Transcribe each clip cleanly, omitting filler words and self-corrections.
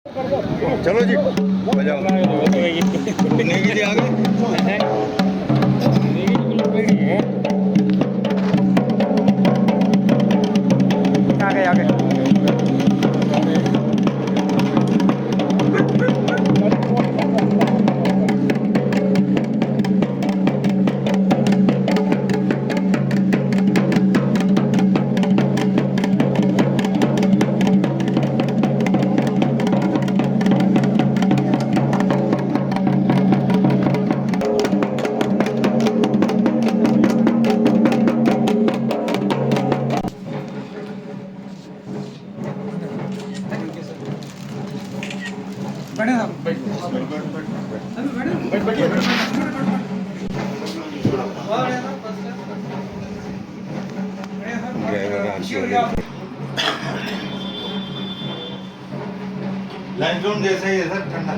चलो जी बजाओ। नेगी जी आगे आगे आगे लंच जोन जैसा ही है सर, ठंडा।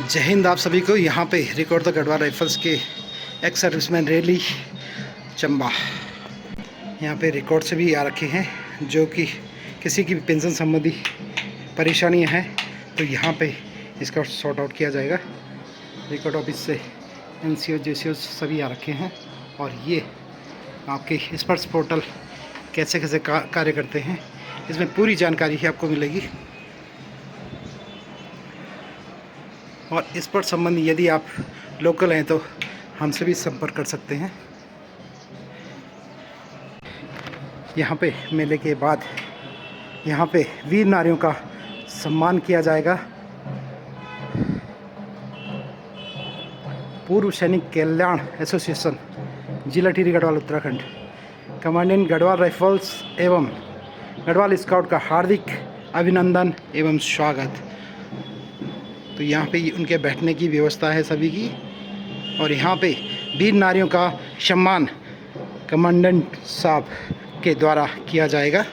जय हिंद आप सभी को। यहाँ पे रिकॉर्ड द गढ़वाल राइफल्स के एक्स सर्विसमैन रैली चंबा। यहाँ पे रिकॉर्ड से भी आ रखे हैं जो कि किसी की भी पेंशन संबंधी परेशानियाँ हैं तो यहाँ पे इसका सॉर्ट आउट किया जाएगा। रिकॉर्ड ऑफिस से NCO JCO सभी आ रखे हैं और ये आपके स्पर्श पोर्टल कैसे कैसे कार्य करते हैं इसमें पूरी जानकारी ही आपको मिलेगी। और इस पर संबंधी यदि आप लोकल हैं तो हमसे भी संपर्क कर सकते हैं। यहाँ पे मेले के बाद यहाँ पे वीर नारियों का सम्मान किया जाएगा। पूर्व सैनिक कल्याण एसोसिएशन जिला टिहरी गढ़वाल उत्तराखंड, कमांडेंट गढ़वाल राइफल्स एवं गढ़वाल स्काउट का हार्दिक अभिनंदन एवं स्वागत। तो यहाँ पे उनके बैठने की व्यवस्था है सभी की और यहाँ पे वीर नारियों का सम्मान कमांडेंट साहब के द्वारा किया जाएगा।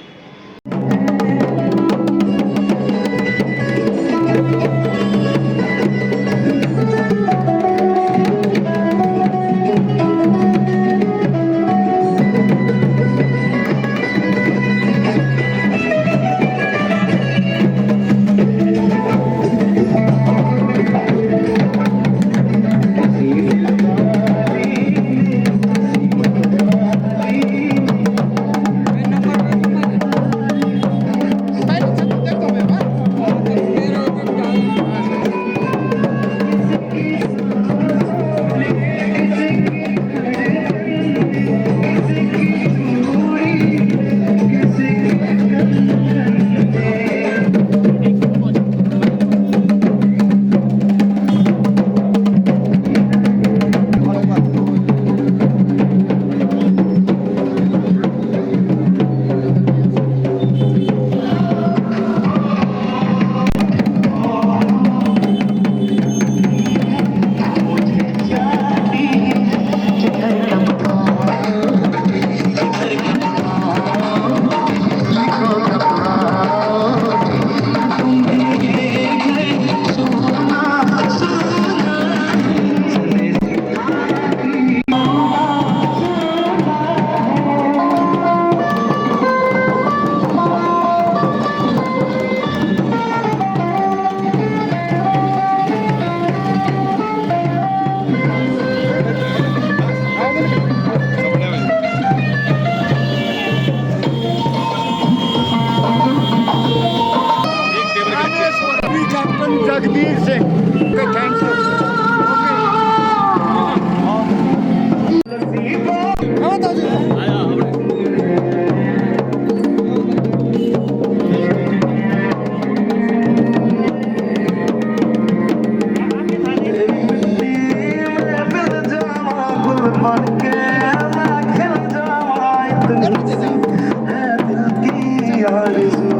है दिल की आरज़ू।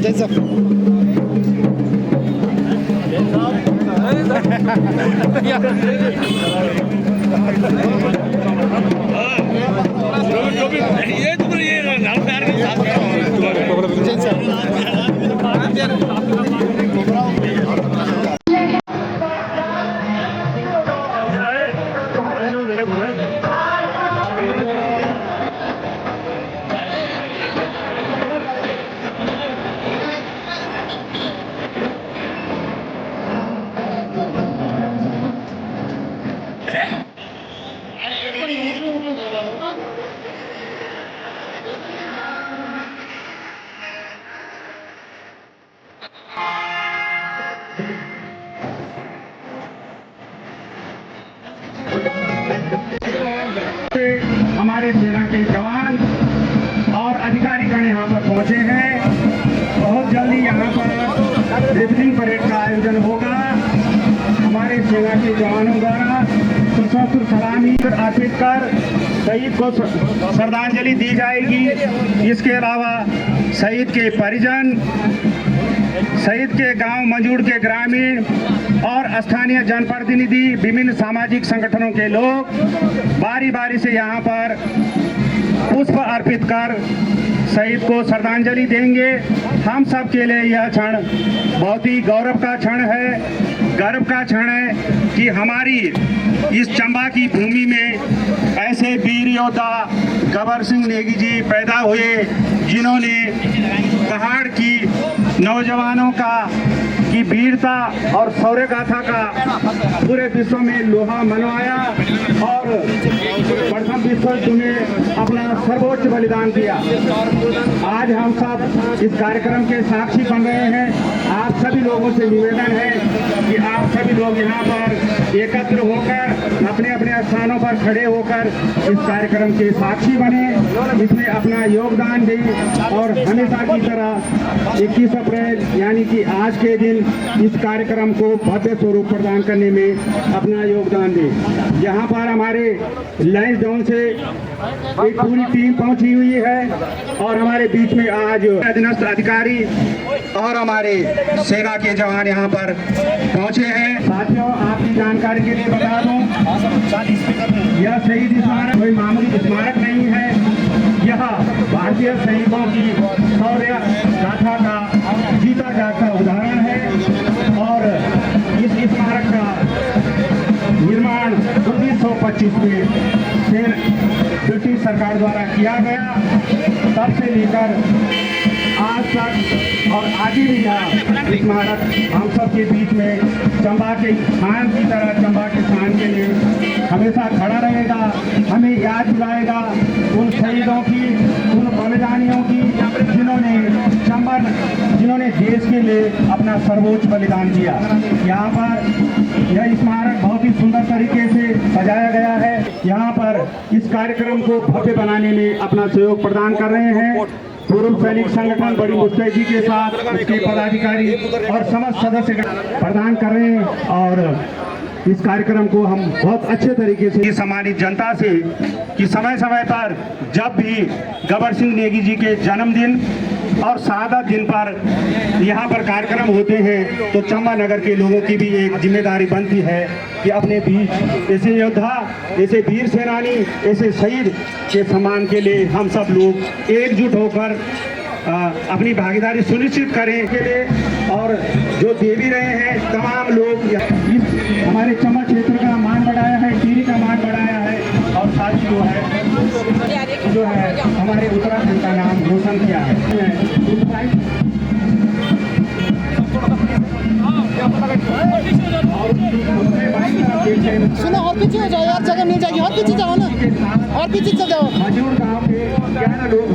जैसा ये तुम ये नाम प्यार के साथ हमारे सेना के जवान और अधिकारीगण यहाँ पर पहुँचे हैं। बहुत जल्दी यहाँ पर रिबनिंग परेड का आयोजन होगा। हमारे सेना के जवानों द्वारा सशस्त्र सलामी अर्पित कर शहीद को श्रद्धांजलि दी जाएगी। इसके अलावा शहीद के परिजन, शहीद के गांव मंजूर के ग्रामीण और स्थानीय जनप्रतिनिधि, विभिन्न सामाजिक संगठनों के लोग बारी बारी से यहाँ पर पुष्प अर्पित कर शहीद को श्रद्धांजलि देंगे। हम सब के लिए यह क्षण बहुत ही गौरव का क्षण है, गर्व का क्षण है कि हमारी इस चंबा की भूमि में ऐसे वीर योद्धा गबर सिंह नेगी जी पैदा हुए, जिन्होंने पहाड़ की नौजवानों की वीरता और शौर्य गाथा का पूरे विश्व में लोहा मनवाया और प्रथम विश्व युद्ध में अपना सर्वोच्च बलिदान दिया। आज हम सब इस कार्यक्रम के साक्षी बन रहे हैं। आप सभी लोगों से निवेदन है कि आप सभी लोग यहाँ पर एकत्र होकर अपने अपने स्थानों पर खड़े होकर इस कार्यक्रम के साक्षी बने, इसमें अपना योगदान दें और हमेशा की तरह 21 अप्रैल यानी कि आज के दिन इस कार्यक्रम को भव्य स्वरूप प्रदान करने में अपना योगदान दें। यहाँ पर हमारे लाइन्स जोन से एक पूरी टीम पहुंची हुई है और हमारे बीच में आज अधीनस्थ अधिकारी और हमारे सेना के जवान यहाँ पर पहुंचे हैं। साथियों, आपकी जानकारी के लिए बता दूं, यह शहीद स्मारक कोई मामूली स्मारक नहीं है। यह भारतीय सैनिकों की शौर्य गाथा का जीता जागता उदाहरण है और इस स्मारक का निर्माण 1925 में ब्रिटिश सरकार द्वारा किया गया। तब से लेकर आज तक और आगे भी यह स्मारक हम सब के बीच में चंबा के शान की तरह, चंबा के शान के लिए हमेशा खड़ा रहेगा। हमें याद दिलाएगा उन शहीदों की, उन बलिदानियों की जिन्होंने देश के लिए अपना सर्वोच्च बलिदान दिया। यहाँ पर यह स्मारक बहुत ही सुंदर तरीके से सजाया गया है। यहाँ पर इस कार्यक्रम को भव्य बनाने में अपना सहयोग प्रदान कर रहे हैं पूर्व सैनिक संगठन बड़ी मुस्तैदी के साथ उसके पदाधिकारी और समस्त सदस्य प्रदान कर रहे हैं। और इस कार्यक्रम को हम बहुत अच्छे तरीके से सम्मानित जनता से कि समय समय पर जब भी गबर सिंह नेगी जी के जन्मदिन और शहादत दिन पर यहाँ पर कार्यक्रम होते हैं तो चंबा नगर के लोगों की भी एक जिम्मेदारी बनती है कि अपने बीच ऐसे योद्धा, ऐसे वीर सेनानी, ऐसे शहीद के सम्मान के लिए हम सब लोग एकजुट होकर अपनी भागीदारी सुनिश्चित करें के लिए। और जो दे भी रहे हैं तमाम लोग इस हमारे चंबा क्षेत्र का मान बढ़ाया है, टीरी का मान बढ़ाया है और साथ ही जो है हमारे उत्तराखंड का नाम रोशन किया है। सुनो, और पीछे हो जाओ यार, जगह मिल जाएगी। और पीछे जाओ ना, और पीछे चल जाओ। मजूर गांव के 11 लोग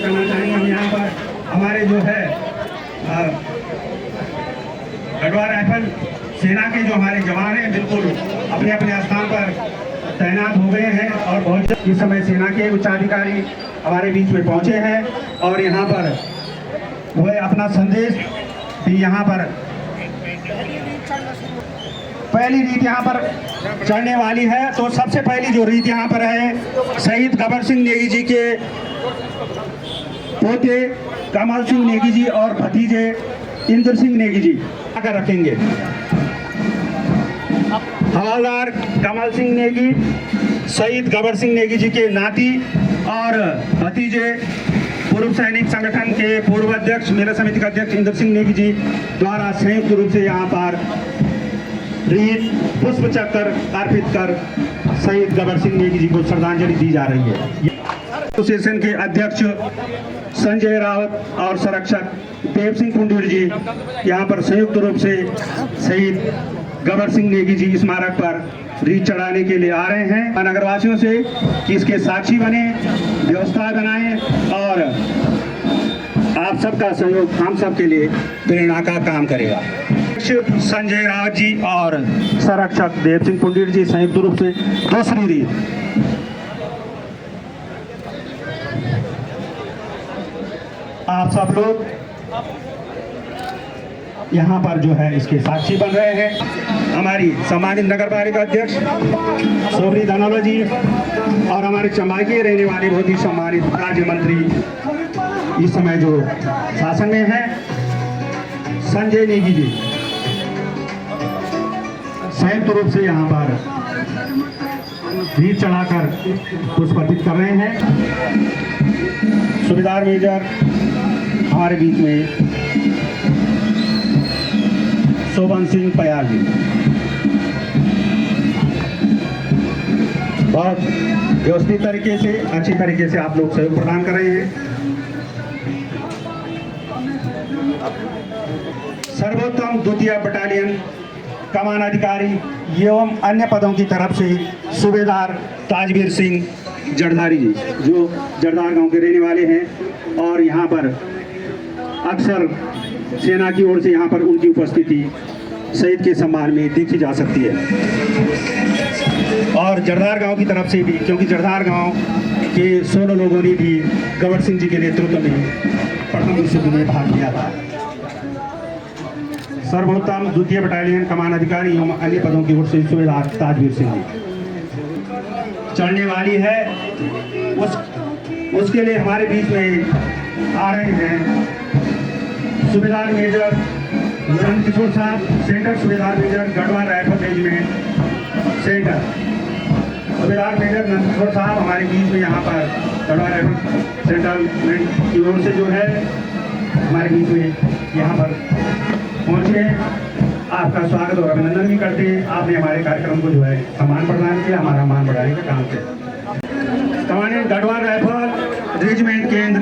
करना चाहेंगे। हम यहाँ पर हमारे जो है गढ़वा राइफल सेना के जो हमारे जवान हैं बिल्कुल अपने अपने स्थान पर तैनात हो गए हैं और बहुत इस समय सेना के उच्चाधिकारी हमारे बीच में पहुंचे हैं और यहाँ पर वो अपना संदेश भी यहाँ पर पहली रीत यहाँ पर चढ़ने वाली है। तो सबसे पहली जो रीत यहाँ पर है शहीद गबर सिंह नेगी जी के पोते कमल सिंह नेगी जी और भतीजे इंद्र सिंह नेगी जी आकर रखेंगे। हवलदार कमल सिंह नेगी शहीद गबर सिंह नेगी जी के नाती और भतीजे पूर्व सैनिक संगठन के पूर्व अध्यक्ष मेला समिति के अध्यक्ष इंद्र सिंह नेगी जी द्वारा संयुक्त रूप से यहाँ पर रीत पुष्प चक्र अर्पित कर शहीद गबर सिंह नेगी जी को श्रद्धांजलि दी जा रही है। एसोसिएशन के अध्यक्ष संजय रावत और संरक्षक देव सिंह कुंडूर जी यहाँ पर संयुक्त रूप से शहीद गबर सिंह नेगी जी स्मारक पर रीत चढ़ाने के लिए आ रहे हैं। नगरवासियों से कि इसके साक्षी बने, व्यवस्था बनाएं और आप सबका सहयोग हम सब के लिए प्रेरणा का काम करेगा। संजय रावत जी और संरक्षक देव सिंह कुंडीर जी संयुक्त रूप से दूसरी रीत। आप सब लोग यहाँ पर जो है इसके साक्षी बन रहे हैं। हमारी सम्मानित नगर पालिका अध्यक्ष सोबरी धनोला जी और हमारे चंबा के रहने वाले बहुत ही सम्मानित राज्य मंत्री इस समय जो शासन में है संजय नेगी जी संयुक्त रूप से यहाँ पर रीत चढ़ाकर पुष्प अर्पित कर रहे हैं। सूबेदार मेजर हमारे बीच में शोभन सिंह पयाल जी बहुत व्यवस्थित तरीके से अच्छी तरीके से आप लोग सहयोग प्रदान कर रहे हैं। सर्वोत्तम द्वितीय बटालियन कमान अधिकारी एवं अन्य पदों की तरफ से सूबेदार ताजवीर सिंह जरधारी जी जो जरदार गांव के रहने वाले हैं और यहाँ पर अक्सर सेना की ओर से यहाँ पर उनकी उपस्थिति शहीद के सम्मान में देखी जा सकती है। और जरदार गांव की तरफ से भी, क्योंकि जरदार गांव के 16 लोगों ने भी गबर सिंह जी के नेतृत्व में प्रथम विश्व युद्ध में भाग लिया था। सर्वोत्तम द्वितीय बटालियन कमान अधिकारी एवं अन्य पदों की ओर से सूबेदार ताजवीर सिंह जी चढ़ने वाली है। उसके लिए हमारे बीच में आ रहे हैं सूबेदार मेजर नंद किशोर साहब, सेंटर सूबेदार major Garhwal rifle regiment centre. सूबेदार मेजर नंद किशोर साहब हमारे बीच में यहाँ पर गढ़वाल राइफल सेंटर की ओर से जो है हमारे बीच में यहाँ पर पहुँचे हैं। आपका स्वागत और अभिनंदन भी करते हैं। आपने हमारे कार्यक्रम को जो है सम्मान प्रदान किया, हमारा मान बढ़ाने का काम किया। कमांडेंट गढ़वाल राइफल रेजिमेंट केंद्र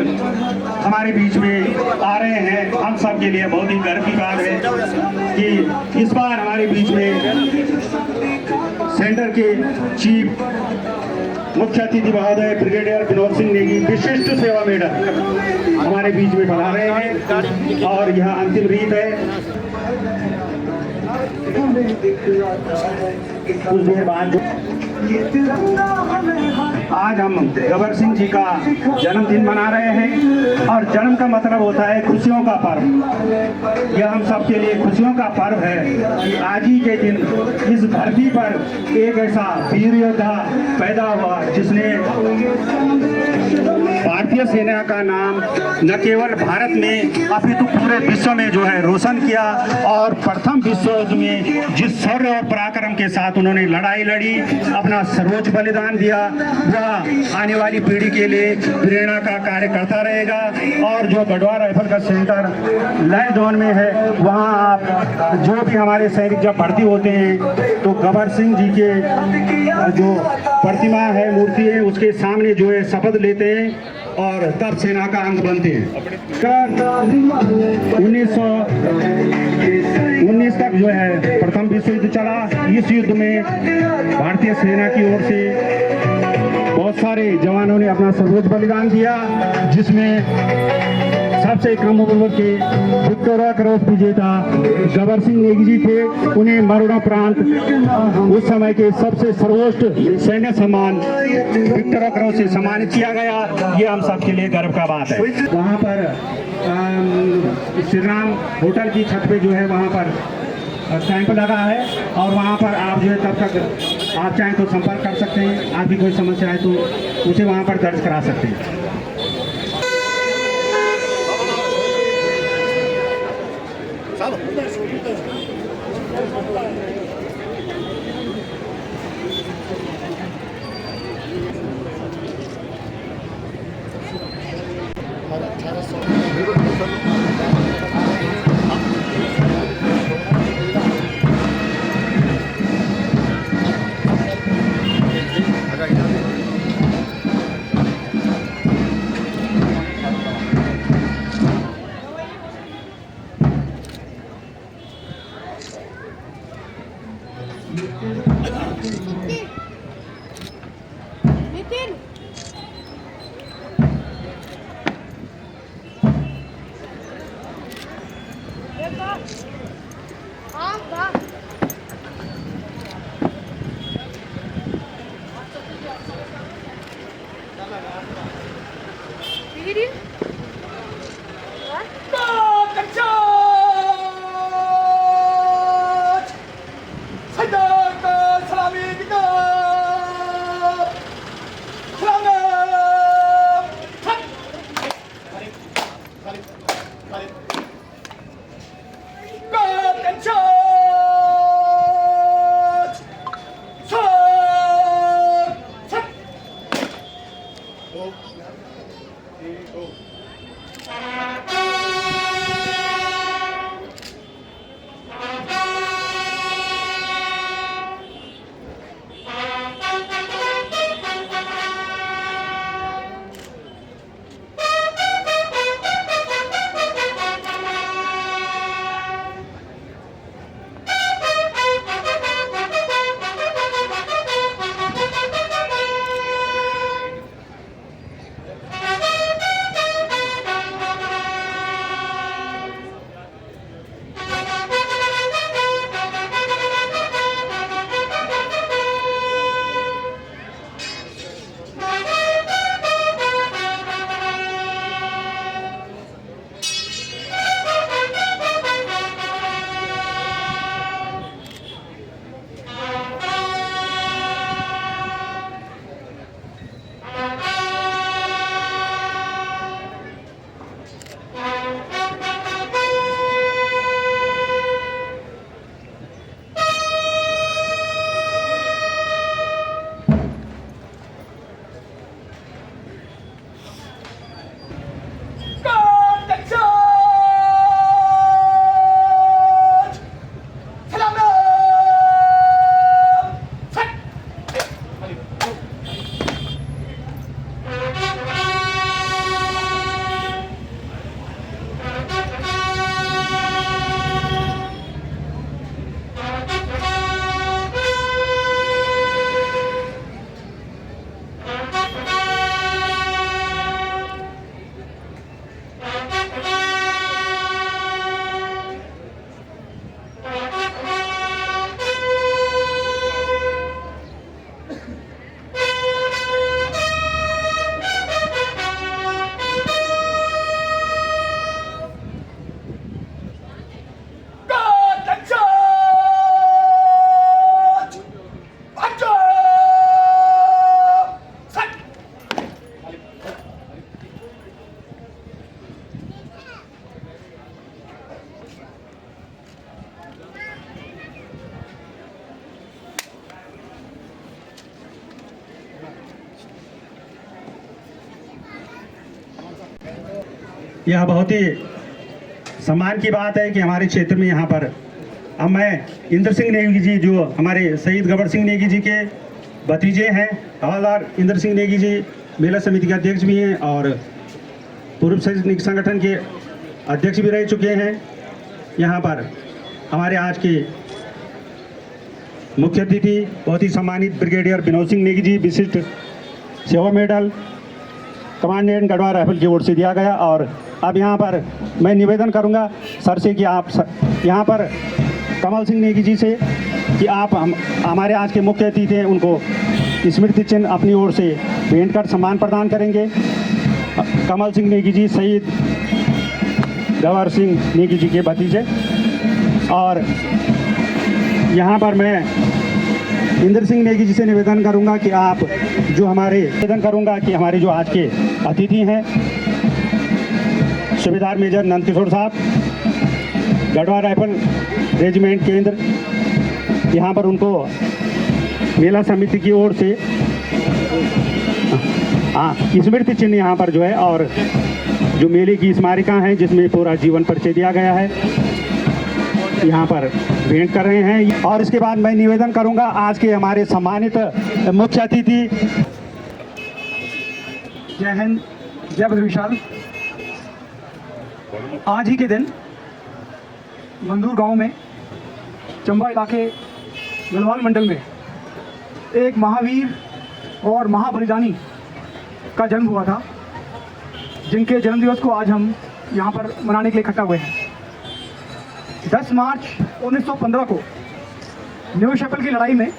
हमारे बीच में आ रहे हैं। हम सब के लिए बहुत ही गर्व की बात है कि इस बार हमारे बीच में सेंटर के चीफ मुख्य अतिथि महोदय ब्रिगेडियर विनोद सिंह नेगी विशिष्ट सेवा मेडल हमारे बीच में बढ़ा रहे हैं और यह अंतिम रीत है। कुछ देर बाद आज हम गबर सिंह जी का जन्मदिन मना रहे हैं और जन्म का मतलब होता है खुशियों का पर्व। यह हम सब के लिए खुशियों का पर्व है कि आज ही के दिन इस धरती पर एक ऐसा वीर योद्धा पैदा हुआ जिसने भारतीय सेना का नाम न केवल भारत में अपितु पूरे विश्व में जो है रोशन किया और प्रथम विश्व युद्ध में जिस शौर्य और पराक्रम के साथ उन्होंने लड़ाई लड़ी, अपना सर्वोच्च बलिदान दिया, वह आने वाली पीढ़ी के लिए प्रेरणा का कार्य करता रहेगा। और जो गढ़वाल राइफल का सेंटर लाइन जोन में है वहाँ आप जो भी हमारे सैनिक जब भर्ती होते हैं तो गबर सिंह जी के जो प्रतिमा है, मूर्ति है, उसके सामने जो है शपथ लेते हैं और तब सेना का अंग बनते हैं। 1919 तक जो है प्रथम विश्व युद्ध चला। इस युद्ध में भारतीय सेना की ओर से बहुत सारे जवानों ने अपना सर्वोच्च बलिदान दिया, जिसमें सबसे कम उम्र के विक्टोरिया क्रॉस विजेता गबर सिंह नेगी जी थे। उन्हें मरणोपरांत उस समय के सबसे सर्वोच्च सैन्य सम्मान विक्टोरिया क्रॉस से सम्मानित किया गया। ये हम सबके लिए गर्व का बात है। वहाँ पर श्री राम होटल की छत पे जो है वहाँ पर कैंप लगा है और वहाँ पर आप जो है तब तक आप चाहें तो संपर्क कर सकते हैं। आपकी कोई समस्या है तो उसे वहाँ पर दर्ज करा सकते हैं। नितिन यह बहुत ही सम्मान की बात है कि हमारे क्षेत्र में यहाँ पर अब मैं इंद्र सिंह नेगी जी जो हमारे शहीद गबर सिंह नेगी जी के भतीजे हैं, हवलदार इंद्र सिंह नेगी जी मेला समिति के अध्यक्ष भी हैं और पूर्व सैनिक संगठन के अध्यक्ष भी रह चुके हैं। यहाँ पर हमारे आज के मुख्य अतिथि बहुत ही सम्मानित ब्रिगेडियर विनोद सिंह नेगी जी, विशिष्ट सेवा मेडल कमांडेंट गढ़वाल राइफल की ओर से दिया गया। और अब यहाँ पर मैं निवेदन करूँगा सर से कि आप यहाँ पर कमल सिंह नेगी जी से कि आप हमारे आज के मुख्य अतिथि हैं उनको स्मृति चिन्ह अपनी ओर से भेंट कर सम्मान प्रदान करेंगे। कमल सिंह नेगी जी शहीद गबर सिंह नेगी जी के भतीजे। और यहाँ पर मैं इंद्र सिंह नेगी जी से निवेदन करूँगा कि आप जो हमारे जो आज के अतिथि हैं सूबेदार मेजर नंद किशोर साहब, गढ़वाल राइफल रेजिमेंट केंद्र, यहाँ पर उनको मेला समिति की ओर से स्मृति चिन्ह यहाँ पर जो है और जो मेले की स्मारिका हैं जिसमें पूरा जीवन परिचय दिया गया है यहाँ पर भेंट कर रहे हैं। और इसके बाद मैं निवेदन करूंगा आज के हमारे सम्मानित मुख्य अतिथि। जय हिंद, जय विशाल। आज ही के दिन मंदूर गांव में चंबा इलाके गढ़वाल मंडल में एक महावीर और महाबलिदानी का जन्म हुआ था, जिनके जन्मदिवस को आज हम यहाँ पर मनाने के लिए इकट्ठा हुए हैं। 10 मार्च 1915 को न्यू शैपल की लड़ाई में,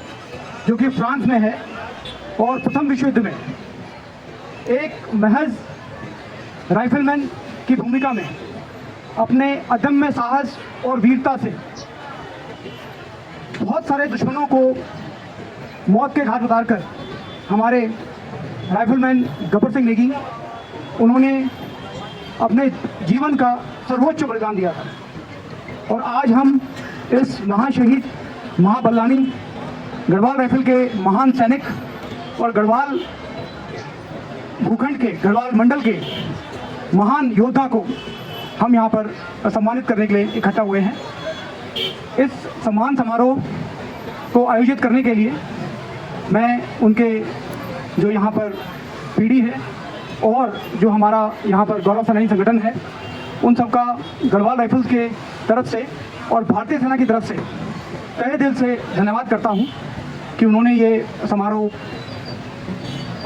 जो कि फ्रांस में है, और प्रथम विश्व युद्ध में एक महज राइफलमैन की भूमिका में अपने अदम्य साहस और वीरता से बहुत सारे दुश्मनों को मौत के घाट उतारकर हमारे राइफलमैन गबर सिंह नेगी उन्होंने अपने जीवन का सर्वोच्च बलिदान दिया था। और आज हम इस महाशहीद महाबलिदानी गढ़वाल राइफल के महान सैनिक और गढ़वाल भूखंड के, गढ़वाल मंडल के महान योद्धा को हम यहाँ पर सम्मानित करने के लिए इकट्ठा हुए हैं। इस सम्मान समारोह को आयोजित करने के लिए मैं उनके जो यहाँ पर पीढ़ी है और जो हमारा यहाँ पर गौरव सेनानी संगठन है, उन सबका गढ़वाल राइफल्स के तरफ से और भारतीय सेना की तरफ से तहे दिल से धन्यवाद करता हूँ कि उन्होंने ये समारोह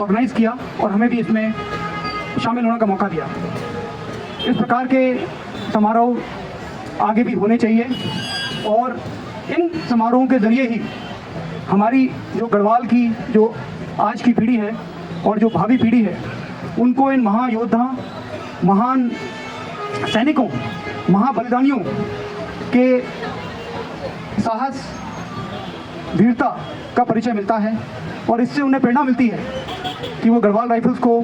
ऑर्गेनाइज किया और हमें भी इसमें शामिल होने का मौका दिया। इस प्रकार के समारोह आगे भी होने चाहिए और इन समारोहों के ज़रिए ही हमारी जो गढ़वाल की जो आज की पीढ़ी है और जो भावी पीढ़ी है, उनको इन महायोद्धा, महान सैनिकों, महाबलिदानियों के साहस, वीरता का परिचय मिलता है और इससे उन्हें प्रेरणा मिलती है कि वो गढ़वाल राइफल्स को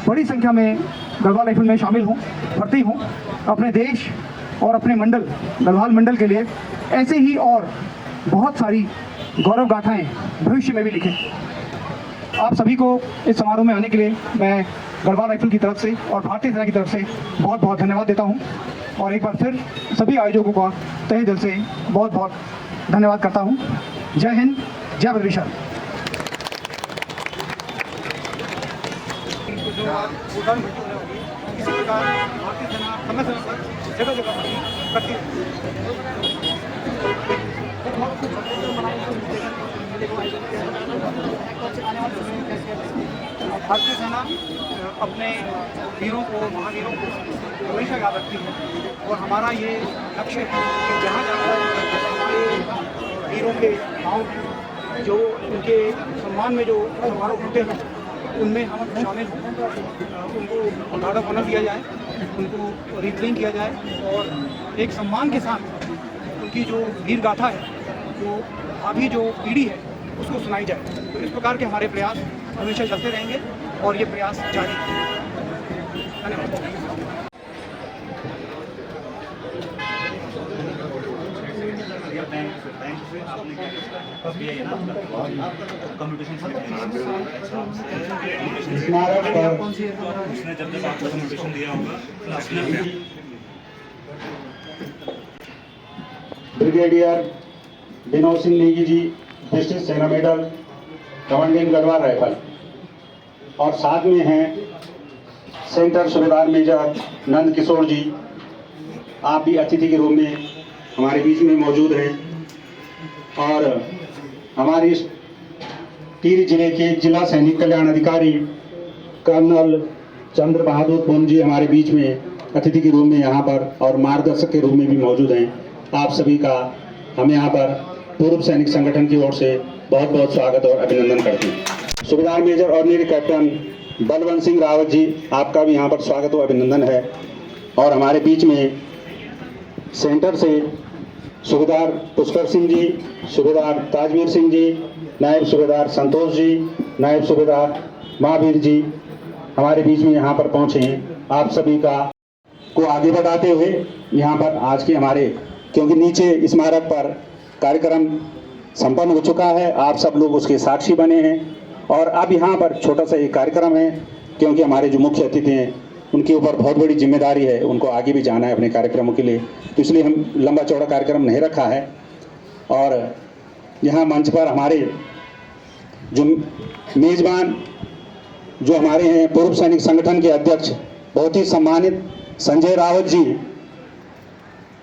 बड़ी संख्या में गढ़वाल राइफल में शामिल हों, भर्ती हों, अपने देश और अपने मंडल, गढ़वाल मंडल के लिए ऐसे ही और बहुत सारी गौरव गाथाएँ भविष्य में भी लिखें। आप सभी को इस समारोह में आने के लिए मैं गढ़वाल राइफल की तरफ से और भारतीय सेना की तरफ से बहुत बहुत धन्यवाद देता हूं और एक बार फिर सभी आयोजकों का तहे दिल से बहुत बहुत धन्यवाद करता हूं। जय हिंद, जय विशाल। इसी प्रकार भारतीय सेना समय समय पर जगह जगह करती भारतीय सेना अपने वीरों को, महावीरों को हमेशा याद रखती है और हमारा ये लक्ष्य है कि जहाँ जहाँ हमारे वीरों के गाँव हैं, जो उनके सम्मान में जो समारोह होते हैं, उनमें हम शामिल हों, उनको गार्ड ऑफ ऑनर दिया जाए, उनको रिट्रेन किया जाए और एक सम्मान के साथ उनकी जो वीर गाथा है, जो अभी जो पीढ़ी है, उसको सुनाई जाए। तो इस प्रकार के हमारे प्रयास हमेशा चलते रहेंगे और ये प्रयास जारी रहेंगे। धन्यवाद। उसने जब जब आपको कम्युनिकेशन दिया होगा ब्रिगेडियर विनोद सिंह नेगी जी, डिस्ट्रिक्ट सेना मेडल, कमांडिंग गढ़वाल राइफल, और साथ में हैं सेंटर सूबेदार मेजर नंद किशोर जी। आप भी अतिथि के रूप में हमारे बीच में मौजूद हैं और हमारे इस टिहरी जिले के जिला सैनिक कल्याण अधिकारी कर्नल चंद्र बहादुर पुन जी हमारे बीच में अतिथि के रूप में यहाँ पर और मार्गदर्शक के रूप में भी मौजूद हैं। आप सभी का हम यहाँ पर पूर्व सैनिक संगठन की ओर से बहुत बहुत स्वागत और अभिनंदन करते हैं। Subedar major ordinary captain Balwant Singh Rawat ji, आपका भी यहाँ पर स्वागत और अभिनंदन है। और हमारे बीच में सेंटर से सूबेदार पुष्कर सिंह जी, सूबेदार ताजवीर सिंह जी, नायब सूबेदार संतोष जी, नायब सूबेदार महावीर जी हमारे बीच में यहाँ पर पहुँचे हैं। आप सभी को आगे बढ़ाते हुए यहाँ पर आज के हमारे, क्योंकि नीचे स्मारक पर कार्यक्रम संपन्न हो चुका है, आप सब लोग उसके साक्षी बने हैं और अब यहाँ पर छोटा सा एक कार्यक्रम है, क्योंकि हमारे जो मुख्य अतिथि हैं उनके ऊपर बहुत बड़ी जिम्मेदारी है, उनको आगे भी जाना है अपने कार्यक्रमों के लिए, तो इसलिए हम लंबा चौड़ा कार्यक्रम नहीं रखा है। और यहाँ मंच पर हमारे जो मेज़बान जो हमारे हैं पूर्व सैनिक संगठन के अध्यक्ष बहुत ही सम्मानित संजय रावत जी,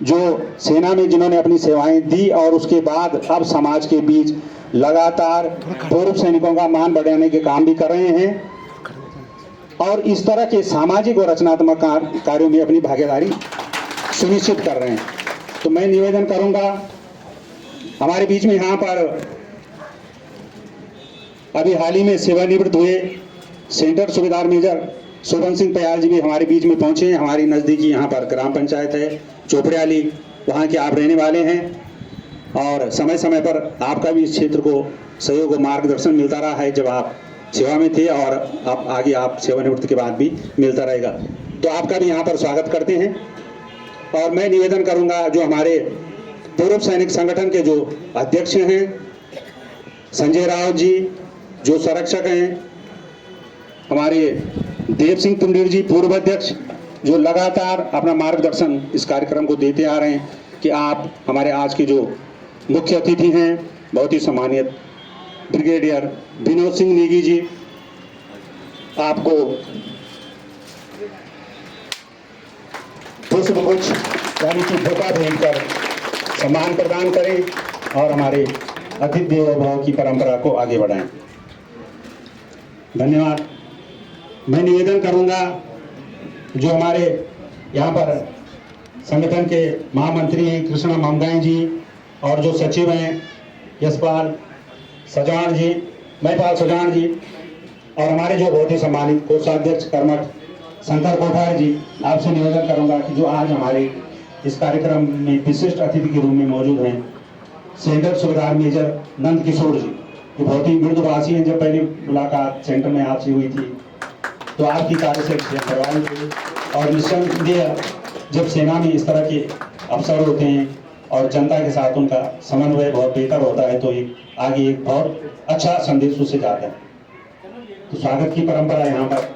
जो सेना में जिन्होंने अपनी सेवाएं दी और उसके बाद अब समाज के बीच लगातार पूर्व सैनिकों का मान बढ़ाने के काम भी कर रहे हैं और इस तरह के सामाजिक और रचनात्मक कार्यों में अपनी भागीदारी सुनिश्चित कर रहे हैं। तो मैं निवेदन करूंगा, हमारे बीच में यहाँ पर अभी हाल ही में सेवानिवृत्त हुए सेंटर सूबेदार मेजर शोभन सिंह पयाल जी भी हमारे बीच में पहुंचे हैं। हमारी नज़दीकी यहाँ पर ग्राम पंचायत है चोपड़ियाली, वहाँ के आप रहने वाले हैं और समय समय पर आपका भी इस क्षेत्र को सहयोग और मार्गदर्शन मिलता रहा है जब आप सेवा में थे और अब आगे आप सेवानिवृत्ति के बाद भी मिलता रहेगा। तो आपका भी यहाँ पर स्वागत करते हैं। और मैं निवेदन करूँगा, जो हमारे पूर्व सैनिक संगठन के जो अध्यक्ष हैं संजय रावत जी, जो संरक्षक हैं हमारे देव सिंह तुंडीर जी पूर्व अध्यक्ष, जो लगातार अपना मार्गदर्शन इस कार्यक्रम को देते आ रहे हैं, कि आप हमारे आज के जो मुख्य अतिथि हैं बहुत ही सम्मानित ब्रिगेडियर विनोद सिंह नेगी जी, आपको पुष्पगुच्छ यानी कि धोखा भेंट कर सम्मान प्रदान करें और हमारे अतिथि देवो भव की परंपरा को आगे बढ़ाएं। धन्यवाद। मैं निवेदन करूंगा, जो हमारे यहाँ पर संगठन के महामंत्री हैं कृष्णा मामगाई जी और जो सचिव हैं यशपाल सजान जी, महिपाल सजान जी, और हमारे जो बहुत ही सम्मानित कोषाध्यक्ष कर्मठ शंकर कोठार जी, आपसे निवेदन करूंगा कि जो आज हमारे इस कार्यक्रम में विशिष्ट अतिथि के रूप में मौजूद हैं सेंटर सूबेदार मेजर नंद किशोर जी, जो बहुत ही मृदुभाषी हैं। जब पहली मुलाकात सेंटर में आपसे हुई थी तो आपकी कार्य से करवाई थी और निस्संदेह जब सेना में इस तरह के अवसर होते हैं और जनता के साथ उनका समन्वय बहुत बेहतर होता है, तो आगे एक बहुत अच्छा संदेश उससे जाता है। तो स्वागत की परंपरा यहाँ पर।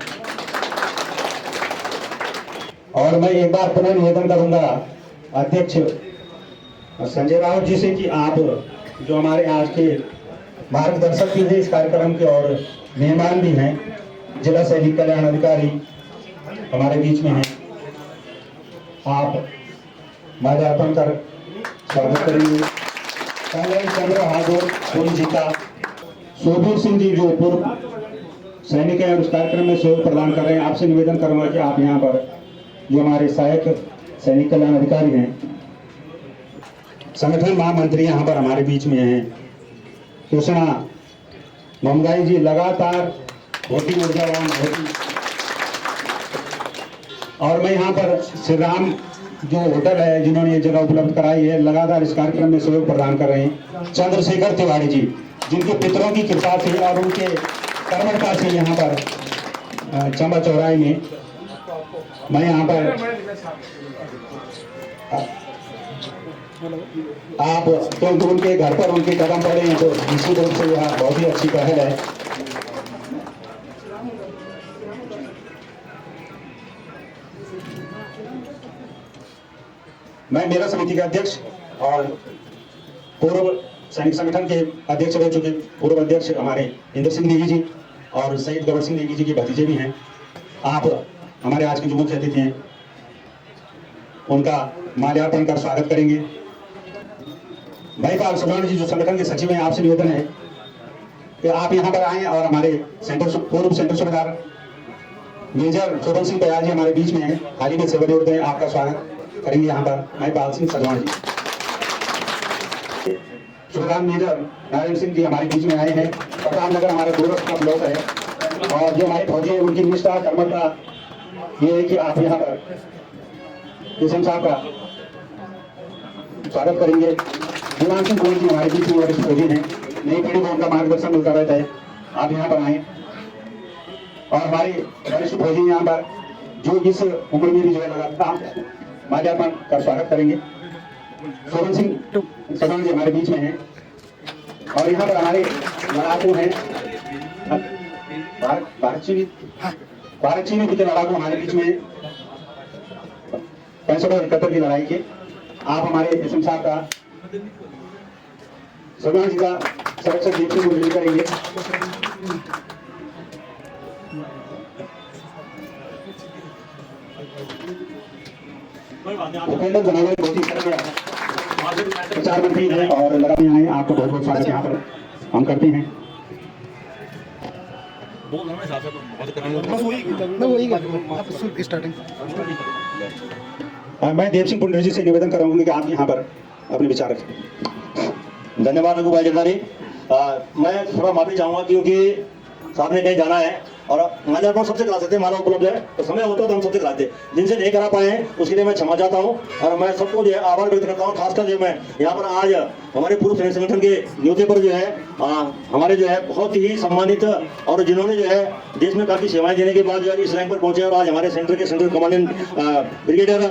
और मैं एक बार पुनः निवेदन करूंगा अध्यक्ष संजय रावत जी से कि आप जो हमारे आज के मार्गदर्शक भी हैं इस कार्यक्रम के और मेहमान भी हैं, जिला सैनिक कल्याण अधिकारी हमारे बीच में हैं, आप माल्यार्पण कर स्वागत करेंगे। कर्नल चंद्र बहादुर पुन जी का, शोभीर सिंह जी जो पूर्व सैनिक है उस कार्यक्रम में सहयोग प्रदान कर रहे हैं। आपसे निवेदन करूंगा कि आप यहाँ पर जो हमारे सहायक सैनिक कल्याण अधिकारी हैं, संगठन महामंत्री यहाँ पर हमारे बीच में हैं कृष्णा मामगाई जी, लगातार बहुत ही ऊर्जावान और मैं यहाँ पर श्री राम जो होटल है जिन्होंने ये जगह उपलब्ध कराई है, लगातार इस कार्यक्रम में सहयोग प्रदान कर रहे हैं चंद्रशेखर तिवारी जी, जिनके पितरों की कृपा से और उनके कर्मठता से यहाँ पर चंबा चौराहे में मैं यहाँ पर आप क्योंकि उनके घर पर उनके कदम पड़े हैं तो निश्चित रूप से यह बहुत ही अच्छी पहल है। मैं मेरा समिति के अध्यक्ष और पूर्व सैनिक संगठन के अध्यक्ष रह चुके पूर्व अध्यक्ष हमारे इंद्र सिंह नेगी जी और शहीद गबर सिंह नेगी जी के भतीजे भी हैं। आप हमारे आज के जो मुख्य अतिथि हैं उनका माल्यार्पण कर स्वागत करेंगे। महिपाल सजान जी जो संगठन के सचिव हैं, आपसे निवेदन है कि आप यहाँ पर आएं और हमारे पूर्व सेंटर सूबेदार मेजर शोभन सिंह बयाल जी हमारे बीच में हैं, हाल ही में सेवानिवृत्त हैं। आपका स्वागत करेंगे यहाँ पर महिपाल सिंह सजवान जी। श्रीराम मेजर नारायण सिंह जी हमारे बीच में आए हैं। प्रतापनगर हमारे दूरस्थ का ब्लॉक है और जो हमारे फौजी हैं उनकी निष्ठा कर्मठता ये है कि आप यहाँ पर किशन साहब का स्वागत करेंगे। दिवान सिंह गोयल जी हमारे बीच में वरिष्ठ फौजी हैं, नई पीढ़ी को उनका मार्गदर्शन मिलता रहता है। आप यहाँ पर आए और हमारे वरिष्ठ फौजी यहाँ पर जो इस उम्र में भी जो है लगातार माल्यार्पण का स्वागत करेंगे। शोभन सिंह सजवान जी हमारे बीच में हैं और यहाँ पर हमारे लड़ाकू हैं भारत चीनी के लड़ाकू हमारे बीच में 65 और 71 की लड़ाई के। आप हमारे एसएम साहब का सजवान जी का संरक्षक दीप सिंह को करेंगे। भूपेंद्र धनोआ बहुत ही प्रचार मंत्री हैं और लगातार आए। आपको बहुत बहुत स्वागत यहाँ पर हम करते हैं। मैं देव सिंह पुंडरी जी से निवेदन करूंगी कि आप यहाँ पर अपने विचार रखें। धन्यवाद रघु भाई जरदारी। मैं थोड़ा माफी चाहूंगा क्योंकि साहब ने कहीं जाना है और माल्यार्पण सबसे करा सकते हैं, माला उपलब्ध है तो समय होता है तो हम सबसे कराते हैं। जिनसे नहीं करा पाए हैं उसके लिए मैं क्षमा चाहता हूं और मैं सबको जो है आभार व्यक्त करता हूं। खासकर जो मैं यहाँ पर आज हमारे पूर्व सैनिक संगठन के न्योते पर जो है हमारे जो है बहुत ही सम्मानित और जिन्होंने जो है देश में काफी सेवाएं देने के बाद जो है इस रैंक पर पहुंचे और आज हमारे सेंटर के सेंट्रल कमांडेंट ब्रिगेडियर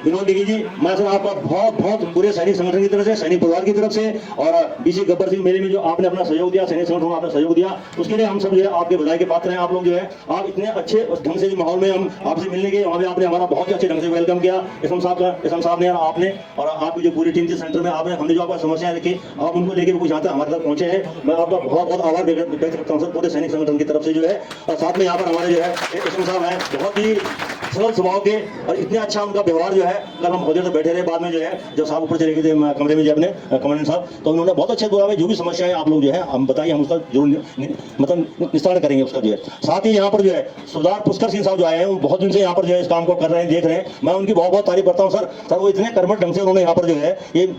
विनोद डिगी जी, मैं सर आपका बहुत बहुत पूरे सैनिक संगठन की तरफ से, सैनिक परिवार की तरफ से और बीसी गब्बर सिंह मेले में जो आपने अपना सहयोग दिया, सैनिक संगठन को आपने सहयोग दिया, उसके लिए हम सब जो है आपके बधाई के पात्र हैं। आप लोग जो है आप इतने अच्छे ढंग से माहौल में हम आपसे मिलने गए, वहाँ पे आपने हमारा बहुत ही अच्छे ढंग से वेलकम किया। एसएम साहब ने आपने और आपकी जो पूरी टीम थी सेंटर में आपने हमने जो आपका समस्याएं रखी आप उनको लेकर कुछ यहाँ तक हमारे तक पहुंचे हैं। मैं आपका बहुत बहुत आभार व्यक्त करता हूँ सर पूरे सैनिक संगठन की तरफ से जो है। और साथ में यहाँ पर हमारे जो है एसएम साहब हैं, बहुत ही सरल स्वभाव के और इतने अच्छा उनका व्यवहार जो है। कल हम बहुत देर बैठे रहे, बाद में जो है जब साहब ऊपर चले गए थे कमरे में जो अपने कमांडेंट साहब, तो उन्होंने बहुत अच्छे बोला है जो भी समस्या है आप लोग जो है हम बताइए, हम उसका जरूर मतलब निस्तारण करेंगे उसका जो है। साथ ही यहाँ पर जो है सरदार पुष्कर सिंह साहब जो आए हैं वो बहुत दिन से यहाँ पर जो है इस काम को कर रहे हैं, देख रहे हैं। मैं उनकी बहुत बहुत तारीफ करता हूँ सर वो इतने कर्मठ ढंग से उन्होंने यहाँ पर जो है ये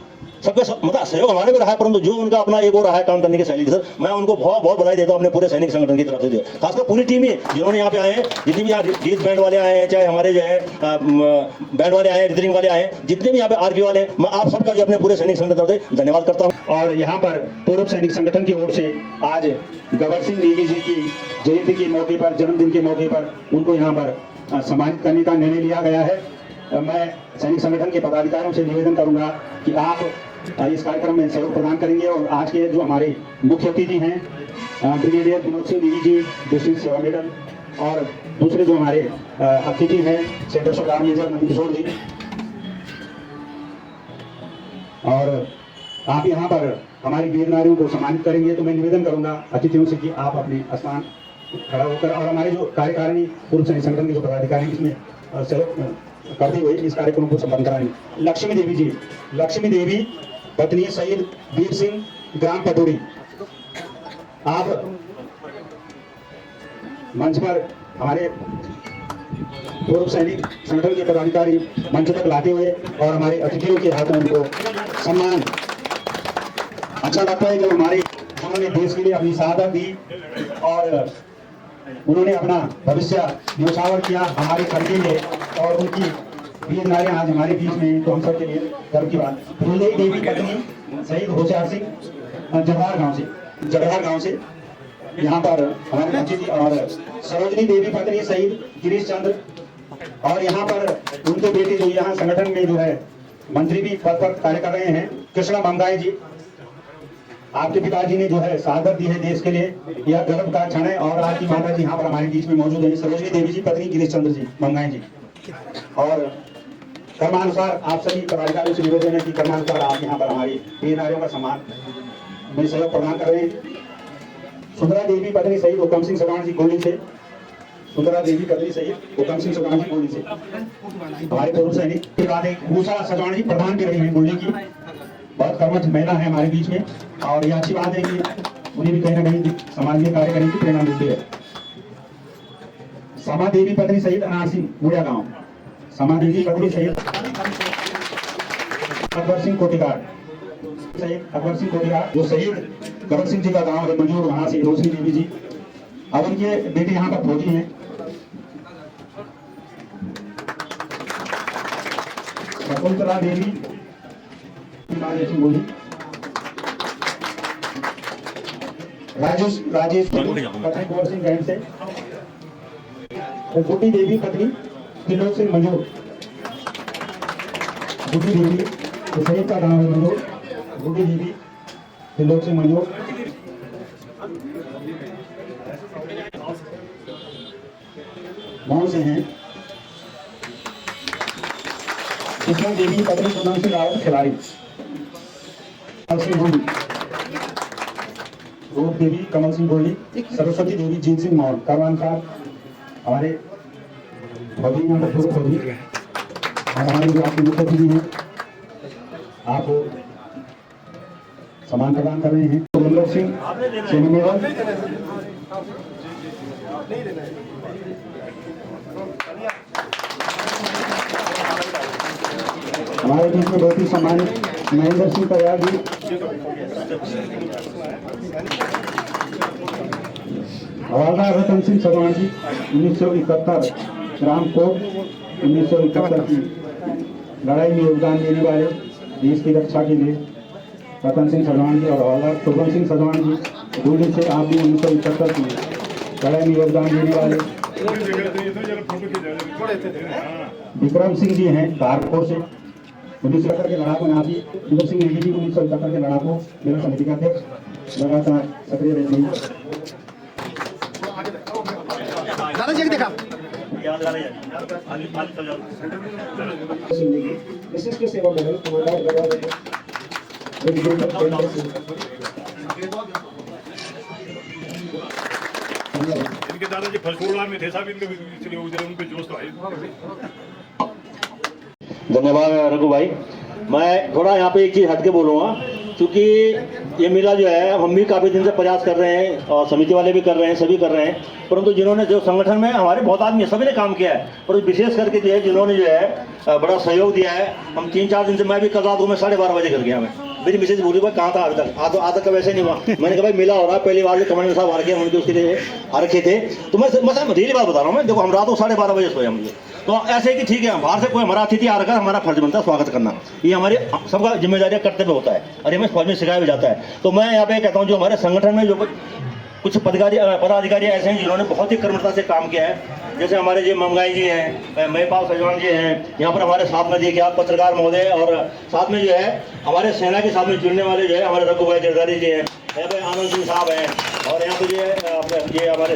सबके मतलब सहयोग हमारे भी रहा है, परंतु जो उनका अपना एक और रहा है काम करने की शैली सर, मैं उनको बहुत बहुत बधाई देता हूँ अपने पूरे सैनिक संगठन की तरफ से। खासकर पूरी टीम ही जिन्होंने यहाँ पे आए हैं, जितनी भी यहाँ डीज बैंड वाले आए हैं, चाहे हमारे जो है बैंड वाले आए हैं, रिदरिंग वाले आए हैं, जितने भी यहाँ पे आरपी वाले हैं, मैं आप सबका जो अपने पूरे सैनिक संगठन तरफ से धन्यवाद करता हूँ। और यहाँ पर पूर्व सैनिक संगठन की ओर से आज गबर सिंह नेगी जी की जयंती के मौके पर, जन्मदिन के मौके पर उनको यहाँ पर सम्मानित करने का निर्णय लिया गया है। मैं सैनिक संगठन के पदाधिकारियों से निवेदन करूंगा कि आप इस कार्यक्रम में सहयोग प्रदान करेंगे। और आज के जो हमारे मुख्य अतिथि हैं ब्रिगेडियर विनोद सिंह नेगी जी, डिस्ट्रिक्ट सेवा मेडल, और दूसरे जो हमारे अतिथि हैं सेंटर सरदार मेजर नंद किशोर जी, और आप यहाँ पर हमारी वीर नारियों को सम्मानित करेंगे। तो मैं निवेदन करूंगा अतिथियों से कि आप अपने स्थान खड़ा होकर और हमारे जो कार्यकारिणी पूर्व सैनिक संगठन के जो पदाधिकारी इसमें सहयोग करते हुए इस कार्यक्रम को संपन्न कराएंगे। लक्ष्मी देवी जी, लक्ष्मी देवी पत्नी शहीद वीर सिंह ग्राम पटोरी, आप मंच पर हमारे पूर्व सैनिक संगठन के पदाधिकारी मंच तक लाते हुए और हमारे अतिथियों के हाथों उनको सम्मान। अच्छा लगता है जब हमारे उन्होंने देश के लिए अपनी शहादत दी और उन्होंने अपना भविष्य न्यौछावर किया हमारे घर के लिए, और उनकी वीर नारियां आज हमारे बीच में, तो हम सबके लिए गर्व की बात। फूलदेवी देवी पत्नी शहीद होशियार सिंह जगहार गांव से यहाँ पर हमारे पहुंची थी, और सरोजनी देवी पत्नी शहीद गिरीश चंद्र, और यहाँ पर उनके बेटे जो यहाँ संगठन में जो है मंत्री भी पद पर कार्य कर रहे हैं, कृष्णा मंगाई जी, आपके पिताजी ने जो है शहादत दी है देश के लिए, यह गर्व का क्षण है। और आपकी माता जी यहाँ पर हमारे बीच में मौजूद है, सरोजनी देवी जी पत्नी गिरीश चंद्र जी मंगाई जी। और कर्मानुसार आप सभी पदाधिकारियों से निवेदन है कि कर्मानुसार आप यहाँ पर हमारी वीर नारियों का सम्मान में सहयोग प्रदान कर रहे हैं। सुंदरा देवी पत्नी शहीद हुकम सिंह सगवान जी गोली से, सुंदरा देवी पत्नी शहीद हुकम सिंह सगवान जी गोली से हमारे पूर्व सैनिक के बाद एक भूषा सगवान जी प्रधान भी रही है गोली की, बहुत कर्मठ महिला है हमारे बीच में, और यह अच्छी बात है कि उन्हें भी कहीं ना कहीं समाज में कार्य करने की प्रेरणा मिलती है। समा देवी पत्नी शहीद अनार सिंह बुढ़िया गांव, समा देवी पत्नी शहीद अकबर सिंह कोटिकार, शहीद अकबर सिंह कोटिकार जो शहीद गबर सिंह जी का गांव है मंजूर, वहां से रोशनी देवी जी। अब उनके बेटे यहाँ पर फौजी हैं। शकुंतला देवी बोली, राजेश पत्नी कुंवर सिंह गैंड से, गुड्डी देवी पत्नी त्रिलोक सिंह मंजूर, गुड्डी देवी शहीद का गांव है मंजूर, गुड्डी देवी त्रिलोक सिंह मंजूर। गांव से हैं कृष्ण देवी पत्नी पूनम सिंह रावत खिलाड़ी, रूप देवी कमल सिंह गोली, सरस्वती देवी जीत सिंह मौल, करवान साहब हमारे फौजी यहाँ पर फौजी और हमारे जो आपके मुख्य अतिथि हैं आपको सम्मान प्रदान कर रहे हैं। गुरलोक सिंह सेमीनेवल, हमारे बीच में बहुत ही सम्मानित महेंद्र सिंह कयाल जी, हवालदार रतन सिंह सगवान जी 1971 रामकोट 1971 की लड़ाई में योगदान देने वाले, देश की रक्षा के लिए रतन सिंह सगवान जी और हवालदार सुभन सिंह सगवान जी दूल्हे से आप भी 1971 की लड़ाई में योगदान देने वाले। विक्रम सिंह जी हैं धारपुर से 1971 के लड़ाकू नाथी विक्रम सिंह नेगी जी 1971 के लड़ाकू मेरा समिति का अध्यक्ष लगातार सक्रिय रहते हैं। दादा जी देखा विशिष्ट सेवा मेडल कमांडर गढ़वा इनके दादाजी फसफोड़ा में थे साहब, इनके इसलिए उनके जोश तो है। धन्यवाद रघु भाई। मैं थोड़ा यहाँ पे एक चीज़ हटके बोलूँगा, क्योंकि ये मेला जो है हम भी काफ़ी दिन से प्रयास कर रहे हैं और समिति वाले भी कर रहे हैं, सभी कर रहे हैं, परंतु जिन्होंने जो संगठन में हमारे बहुत आदमी सभी ने काम किया है, पर विशेष करके जो है जिन्होंने जो है बड़ा सहयोग दिया है। हम 3-4 दिन से, मैं भी कल रात को मैं 12:30 बजे कर गया। मैं मेरी मिसेज बोली भाई कहाँ था अभी तक, आज तक वैसे नहीं हुआ। मैंने कहा भाई मेला हो रहा है, पहली बार जो कमांडर साहब आ रखे उनके उसके लिए आ रखे थे, तो मैं रियली बात बता रहा हूँ। मैं देखो हम रात को 12:30 बजे सोए हम, तो ऐसे कि ठीक है बाहर से कोई हमारा अतिथि आ रखा, हमारा फर्ज बनता है स्वागत करना, ये हमारी सबका जिम्मेदारी कर्तव्य होता है और ये हमें फौज में सिखाया भी जाता है। तो मैं यहाँ पे कहता हूँ जो हमारे संगठन में जो कुछ पदाधिकारी ऐसे हैं जिन्होंने बहुत ही कर्मठता से काम किया है, जैसे हमारे जी ममगाई जी हैं, महिपाल सजवान जी हैं, यहाँ पर हमारे साथ में देखिए आप पत्रकार महोदय, और साथ में जो है हमारे सेना के साथ में जुड़ने वाले जो है हमारे रघु भाई जरदारी जी हैं, यहाँ पे आनंद सिंह साहब हैं, और यहाँ पे जो है ये हमारे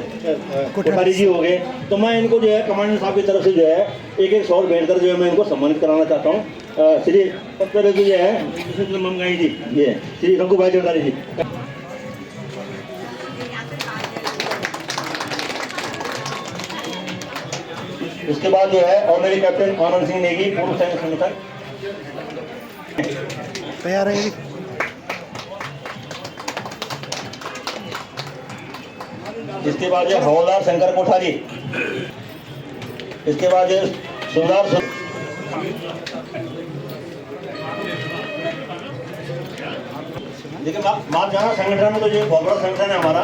कोठारी जी हो गए। तो मैं इनको जो है कमांडर साहब की तरफ से जो है एक शॉल भेंट कर जो है मैं इनको सम्मानित कराना चाहता हूँ। श्री पत्र जो है ममगाई जी, ये श्री रघु भाई जरदारी जी। उसके बाद जो है ऑनरी कैप्टन आनंद सिंह नेगी, पूर्व सैन्य संगठन तैयार है। इसके बाद जो हवलदार शंकर कोठारी, इसके बाद जो सुधार देखिए मार जाना संगठन में तो जो बहुत बड़ा संगठन है हमारा,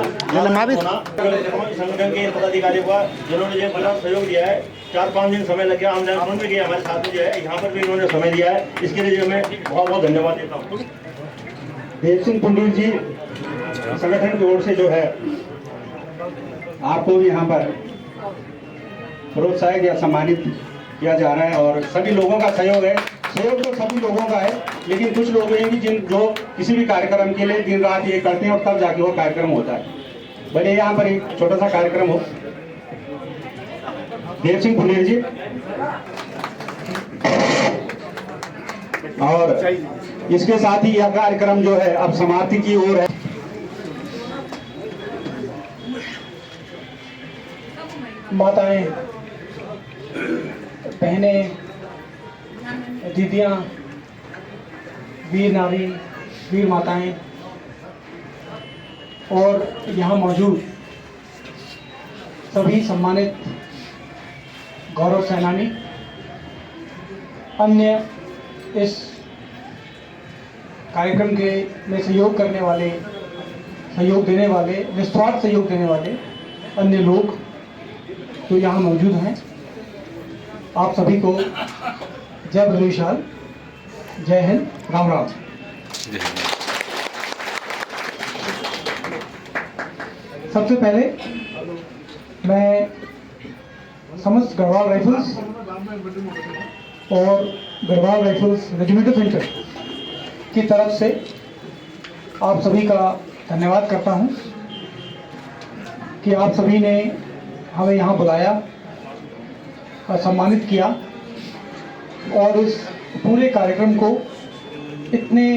संगठन के पदाधिकारियों का जिन्होंने जो बड़ा सहयोग दिया है। 4-5 दिन समय लग गया, हम जान में गए हमारे साथ में जो है यहाँ पर भी इन्होंने समय दिया है, इसके लिए जो मैं बहुत बहुत धन्यवाद देता हूँ। देव सिंह पुंडीर जी संगठन की ओर से जो है आपको भी यहाँ पर प्रोत्साहित या सम्मानित किया जा रहा है, और सभी लोगों का सहयोग है। सहयोग तो सभी लोगों का है, लेकिन कुछ लोग हैं कि जो किसी भी कार्यक्रम के लिए दिन रात ये करते हैं और तब जाके वो कार्यक्रम होता है। भले यहाँ पर एक छोटा सा कार्यक्रम हो। देव सिंह पुंडीर जी, और इसके साथ ही यह कार्यक्रम जो है अब समाप्ति की ओर है। माताएं, बहनें, दीदियाँ, वीर नारी, वीर माताएं और यहाँ मौजूद सभी सम्मानित गौरव सेनानी, अन्य इस कार्यक्रम के में सहयोग करने वाले, सहयोग देने वाले, निस्वार्थ सहयोग देने वाले अन्य लोग जो यहाँ मौजूद हैं, आप सभी को जय बलविशाल, जय हिंद, राम राम। सबसे पहले मैं समस्त गढ़वाल राइफल्स और गढ़वाल राइफल्स रेजिमेंटल सेंटर की तरफ से आप सभी का धन्यवाद करता हूं कि आप सभी ने हमें यहाँ बुलाया और सम्मानित किया और इस पूरे कार्यक्रम को इतने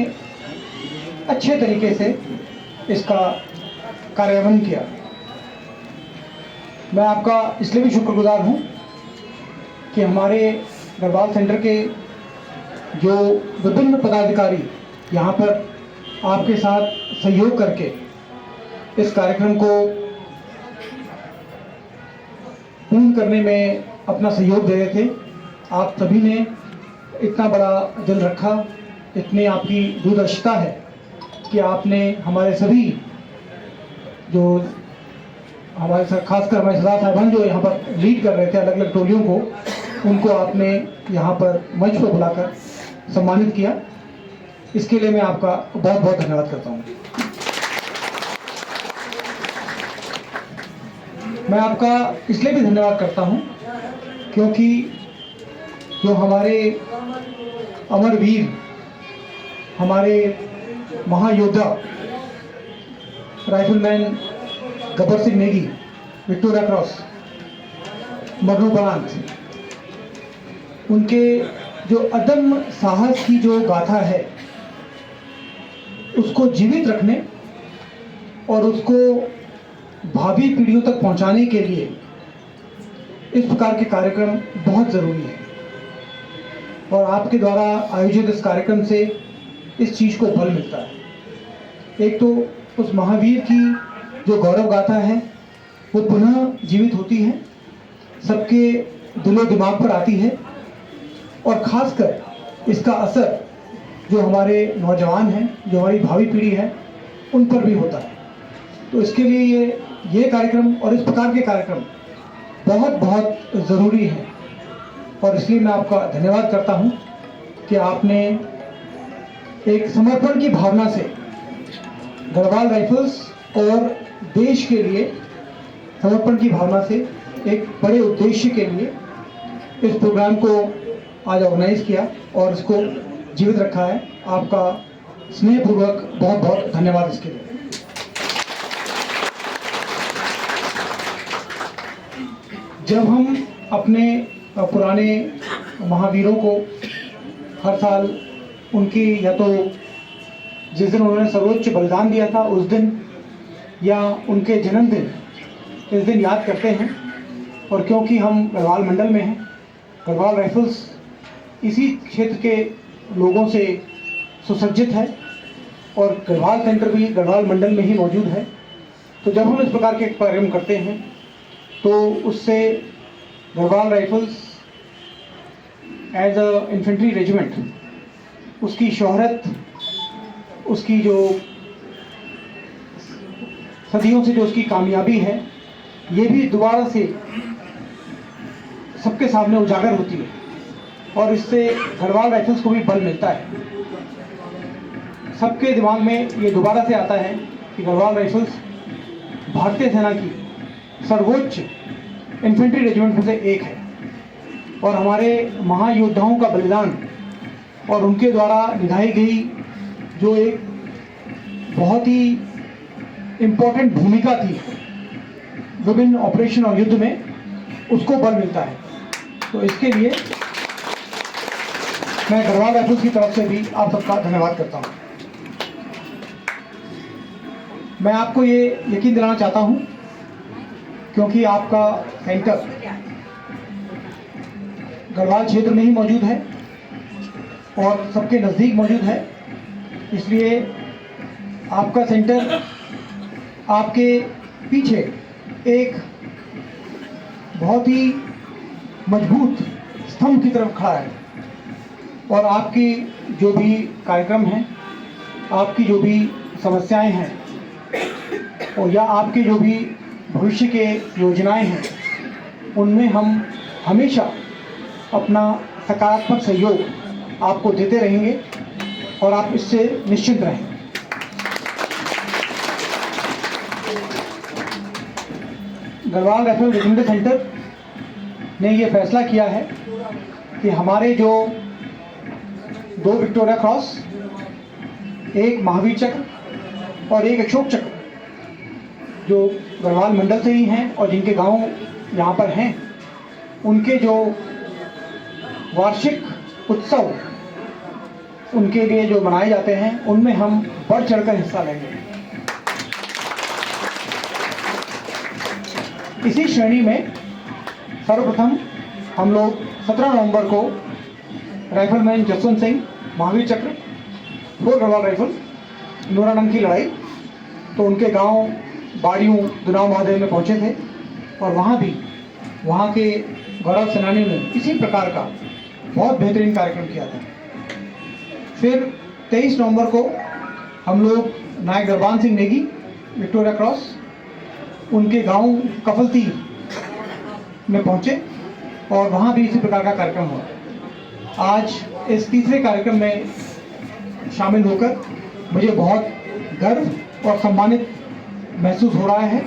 अच्छे तरीके से इसका कार्यान्वयन किया। मैं आपका इसलिए भी शुक्रगुजार हूँ कि हमारे गढ़वाल सेंटर के जो विभिन्न पदाधिकारी यहाँ पर आपके साथ सहयोग करके इस कार्यक्रम को पूर्ण करने में अपना सहयोग दे रहे थे। आप सभी ने इतना बड़ा दिल रखा, इतनी आपकी दूरदर्शिता है कि आपने हमारे सभी जो हमारे साथ, खासकर हमारे सरदार साहबान जो यहाँ पर लीड कर रहे थे अलग अलग टोलियों को, उनको आपने यहाँ पर मंच पर बुलाकर सम्मानित किया। इसके लिए मैं आपका बहुत बहुत धन्यवाद करता हूँ। मैं आपका इसलिए भी धन्यवाद करता हूँ क्योंकि जो हमारे अमरवीर, हमारे महायोद्धा rifleman Gabbar Singh Negi, Victoria Cross, मरणोपरांत, उनके जो अदम्य साहस की जो गाथा है उसको जीवित रखने और उसको भावी पीढ़ियों तक पहुंचाने के लिए इस प्रकार के कार्यक्रम बहुत ज़रूरी है और आपके द्वारा आयोजित इस कार्यक्रम से इस चीज़ को बल मिलता है। एक तो उस महावीर की जो गौरव गाथा है वो पुनः जीवित होती है, सबके दिलो दिमाग पर आती है और ख़ासकर इसका असर जो हमारे नौजवान हैं, जो हमारी भावी पीढ़ी है, उन पर भी होता है। तो इसके लिए ये कार्यक्रम और इस प्रकार के कार्यक्रम बहुत बहुत ज़रूरी है और इसलिए मैं आपका धन्यवाद करता हूँ कि आपने एक समर्पण की भावना से गढ़वाल राइफल्स और देश के लिए समर्पण की भावना से एक बड़े उद्देश्य के लिए इस प्रोग्राम को आज ऑर्गेनाइज किया और इसको जीवित रखा है। आपका स्नेहपूर्वक बहुत बहुत धन्यवाद इसके लिए। जब हम अपने पुराने महावीरों को हर साल उनकी या तो जिस दिन उन्होंने सर्वोच्च बलिदान दिया था उस दिन या उनके जन्मदिन इस दिन याद करते हैं और क्योंकि हम गढ़वाल मंडल में हैं, गढ़वाल राइफल्स इसी क्षेत्र के लोगों से सुसज्जित है और गढ़वाल सेंटर भी गढ़वाल मंडल में ही मौजूद है, तो जब हम इस प्रकार के कार्यक्रम करते हैं तो उससे Garhwal rifles as a infantry regiment उसकी शोहरत, उसकी जो सदियों से जो उसकी कामयाबी है, ये भी दोबारा से सबके सामने उजागर होती है और इससे गढ़वाल राइफल्स को भी बल मिलता है। सबके दिमाग में ये दोबारा से आता है कि गढ़वाल राइफल्स भारतीय सेना की सर्वोच्च इन्फेंट्री रेजिमेंट में से एक है और हमारे महायोद्धाओं का बलिदान और उनके द्वारा निभाई गई जो एक बहुत ही इम्पोर्टेंट भूमिका थी विभिन्न ऑपरेशन और युद्ध में, उसको बल मिलता है। तो इसके लिए मैं गढ़वाल राइफल्स की तरफ से भी आप सबका धन्यवाद करता हूँ। मैं आपको ये यकीन दिलाना चाहता हूँ क्योंकि आपका सेंटर गढ़वाल क्षेत्र में ही मौजूद है और सबके नज़दीक मौजूद है, इसलिए आपका सेंटर आपके पीछे एक बहुत ही मजबूत स्तंभ की तरफ खड़ा है और आपकी जो भी कार्यक्रम हैं, आपकी जो भी समस्याएं हैं और या आपके जो भी भविष्य के योजनाएं हैं, उनमें हम हमेशा अपना सकारात्मक सहयोग आपको देते रहेंगे और आप इससे निश्चिंत रहें। गढ़वाल राइफल रेजिमेंटल सेंटर ने ये फैसला किया है कि हमारे जो 2 विक्टोरिया क्रॉस, 1 महावीर चक्र और 1 अशोक चक्र जो गढ़वाल मंडल से ही हैं और जिनके गांव यहाँ पर हैं, उनके जो वार्षिक उत्सव उनके लिए जो मनाए जाते हैं, उनमें हम बढ़ चढ़कर हिस्सा लेंगे। इसी श्रेणी में सर्वप्रथम हम लोग 17 नवंबर को राइफलमैन जसवंत सिंह महावीर चक्र 4 गढ़वाल राइफल नूरानंद की लड़ाई, तो उनके गांव बाड़ियों दुनाव महादेव में पहुंचे थे और वहाँ के गौरव सेनानियों ने इसी प्रकार का बहुत बेहतरीन कार्यक्रम किया था। फिर 23 नवंबर को हम लोग नायक दरबान सिंह नेगी विक्टोरिया क्रॉस उनके गांव कफलती में पहुंचे और वहाँ भी इसी प्रकार का कार्यक्रम हुआ। आज इस तीसरे कार्यक्रम में शामिल होकर मुझे बहुत गर्व और सम्मानित महसूस हो रहा है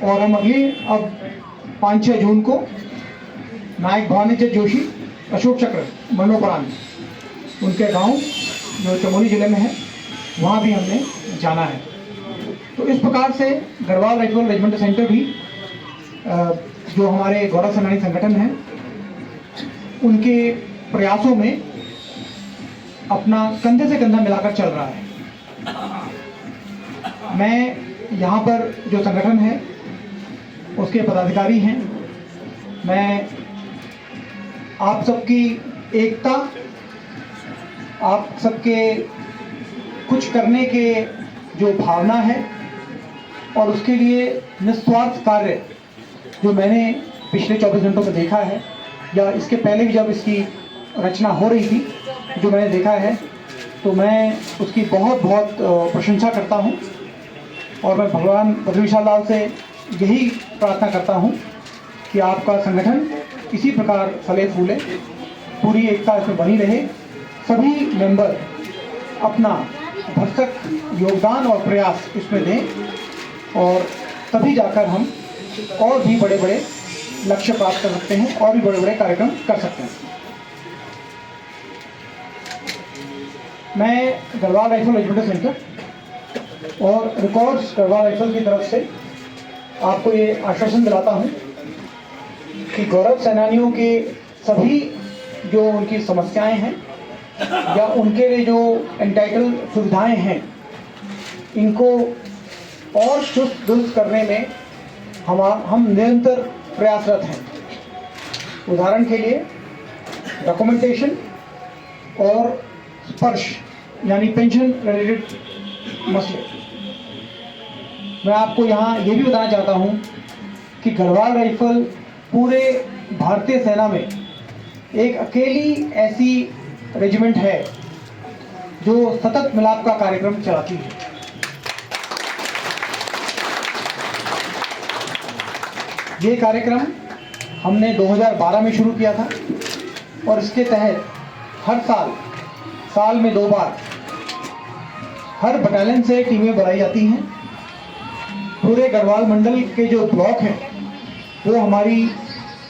और हम अब 5-6 जून को नायक भवानीचंद जोशी अशोक चक्र मरणोपरांत उनके गांव जो चमोली जिले में है, वहाँ भी हमने जाना है। तो इस प्रकार से गढ़वाल राइफल रेजिमेंटल सेंटर भी जो हमारे गौरव सेनानी संगठन हैं, उनके प्रयासों में अपना कंधे से कंधा मिलाकर चल रहा है। मैं यहाँ पर जो संगठन है उसके पदाधिकारी हैं, मैं आप सबकी एकता, आप सबके कुछ करने के जो भावना है और उसके लिए निस्वार्थ कार्य जो मैंने पिछले 24 घंटों में देखा है या इसके पहले भी जब इसकी रचना हो रही थी जो मैंने देखा है, तो मैं उसकी बहुत बहुत प्रशंसा करता हूँ और मैं भगवान बद्रीशाह लाल से यही प्रार्थना करता हूँ कि आपका संगठन इसी प्रकार फले फूले, पूरी एकता इसमें बनी रहे, सभी मेंबर अपना भरसक योगदान और प्रयास इसमें दें और तभी जाकर हम और भी बड़े बड़े लक्ष्य प्राप्त कर सकते हैं और भी बड़े बड़े कार्यक्रम कर सकते हैं। मैं गढ़वाल राइफल रेजिमेंटल सेंटर और रिकॉर्ड्स गढ़वाल राइफल की तरफ से आपको ये आश्वासन दिलाता हूँ कि गौरव सेनानियों के सभी जो उनकी समस्याएं हैं या उनके लिए जो एंटाइटल सुविधाएं हैं, इनको और चुस्त दुरुस्त करने में हम निरंतर प्रयासरत हैं। उदाहरण के लिए डॉक्यूमेंटेशन और स्पर्श यानी पेंशन रिलेटेड मसले। मैं आपको यहाँ ये भी बताना चाहता हूँ कि गढ़वाल राइफल पूरे भारतीय सेना में एक अकेली ऐसी रेजिमेंट है जो सतत मिलाप का कार्यक्रम चलाती है। ये कार्यक्रम हमने 2012 में शुरू किया था और इसके तहत हर साल में 2 बार हर बटालियन से टीमें बनाई जाती हैं। पूरे गढ़वाल मंडल के जो ब्लॉक हैं वो हमारी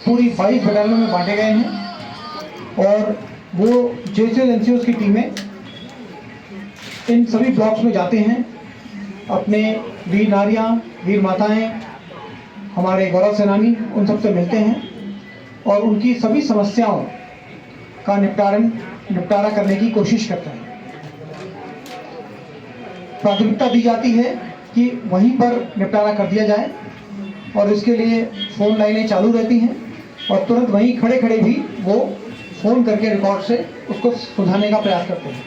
पूरी 22 बटालियनों में बांटे गए हैं और वो JCOs की टीमें इन सभी ब्लॉक्स में जाते हैं, अपने वीर नारियां, वीर माताएं, हमारे गौरव सेनानी उन सबसे मिलते हैं और उनकी सभी समस्याओं का निपटारा करने की कोशिश करते हैं। प्राथमिकता दी जाती है कि वहीं पर निपटारा कर दिया जाए और इसके लिए फ़ोन लाइनें चालू रहती हैं और तुरंत वहीं खड़े खड़े भी वो फ़ोन करके रिकॉर्ड से उसको सुधारने का प्रयास करते हैं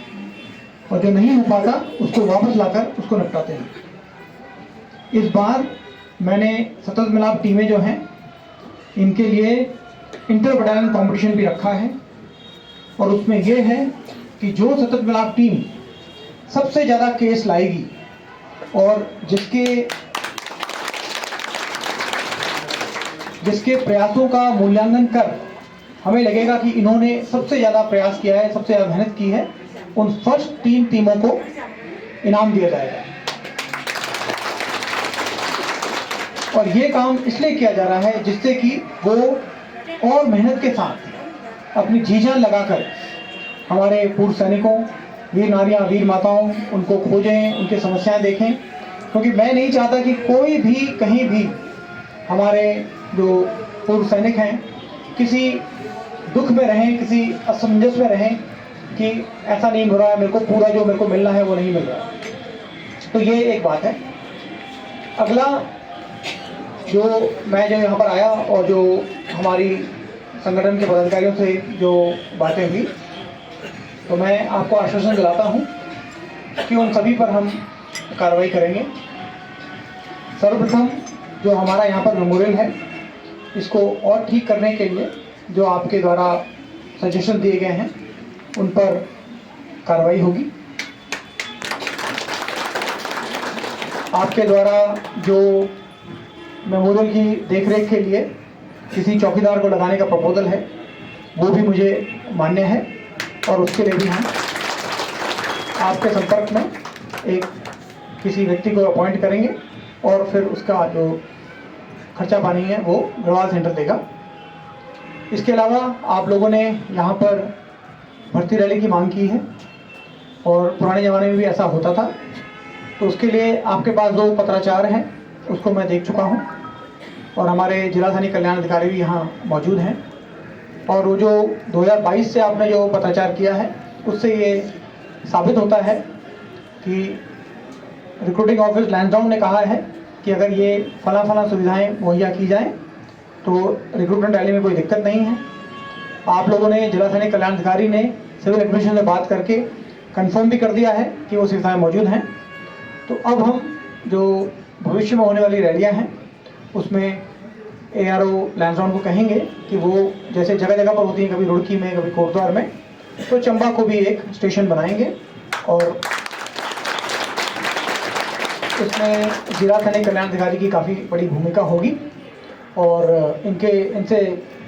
और जो नहीं हो पाता उसको वापस लाकर उसको निपटाते हैं। इस बार मैंने सतत मिलाप टीमें जो हैं इनके लिए इंटर बटालियन कंपटीशन भी रखा है और उसमें यह है कि जो सतत मिलाप टीम सबसे ज़्यादा केस लाएगी और जिसके प्रयासों का मूल्यांकन कर हमें लगेगा कि इन्होंने सबसे ज़्यादा प्रयास किया है, सबसे ज़्यादा मेहनत की है, उन फर्स्ट 3 टीमों को इनाम दिया जाएगा। और ये काम इसलिए किया जा रहा है जिससे कि वो और मेहनत के साथ अपनी जी जान लगाकर हमारे पूर्व सैनिकों, वीर नारियां, वीर माताओं, उनको खोजें, उनकी समस्याएं देखें, क्योंकि मैं नहीं चाहता कि कोई भी कहीं भी हमारे जो पूर्व सैनिक हैं किसी दुख में रहें, किसी असमंजस में रहें कि ऐसा नहीं हो रहा है, मेरे को पूरा जो मेरे को मिलना है वो नहीं मिल रहा। तो ये एक बात है। अगला जो मैं जो यहाँ पर आया और जो हमारी संगठन के पदाधिकारियों से जो बातें हुई, तो मैं आपको आश्वासन दिलाता हूँ कि उन सभी पर हम कार्रवाई करेंगे। सर्वप्रथम जो हमारा यहाँ पर मेमोरियल है, इसको और ठीक करने के लिए जो आपके द्वारा सजेशन दिए गए हैं उन पर कार्रवाई होगी। आपके द्वारा जो मेमोरियल की देखरेख के लिए किसी चौकीदार को लगाने का प्रपोजल है, वो भी मुझे मान्य है और उसके लिए भी हम आपके संपर्क में एक किसी व्यक्ति को अपॉइंट करेंगे और फिर उसका जो खर्चा पानी है वो गढ़वाल सेंटर देगा। इसके अलावा आप लोगों ने यहाँ पर भर्ती रैली की मांग की है और पुराने ज़माने में भी ऐसा होता था, तो उसके लिए आपके पास 2 पत्राचार हैं, उसको मैं देख चुका हूँ और हमारे जिला सैनिक कल्याण अधिकारी भी यहाँ मौजूद हैं। और वो जो 2022 से आपने जो पत्राचार किया है उससे ये साबित होता है कि रिक्रूटिंग ऑफिस लैंसडाउन ने कहा है कि अगर ये फला सुविधाएं मुहैया की जाएं तो रिक्रूटमेंट रैली में कोई दिक्कत नहीं है। आप लोगों ने, जिला सैनिक कल्याण अधिकारी ने सिविल एडमिनिस्ट्रेशन से बात करके कंफर्म भी कर दिया है कि वो सुविधाएं मौजूद हैं। तो अब हम जो भविष्य में होने वाली रैलियां हैं उसमें ARO लैंसडाउन को कहेंगे कि वो जैसे जगह जगह पर होती हैं, कभी रुड़की में, कभी कोटद्वार में, तो चंबा को भी एक स्टेशन बनाएंगे और इसमें जिला सैनिक कल्याण अधिकारी की काफ़ी बड़ी भूमिका होगी और इनसे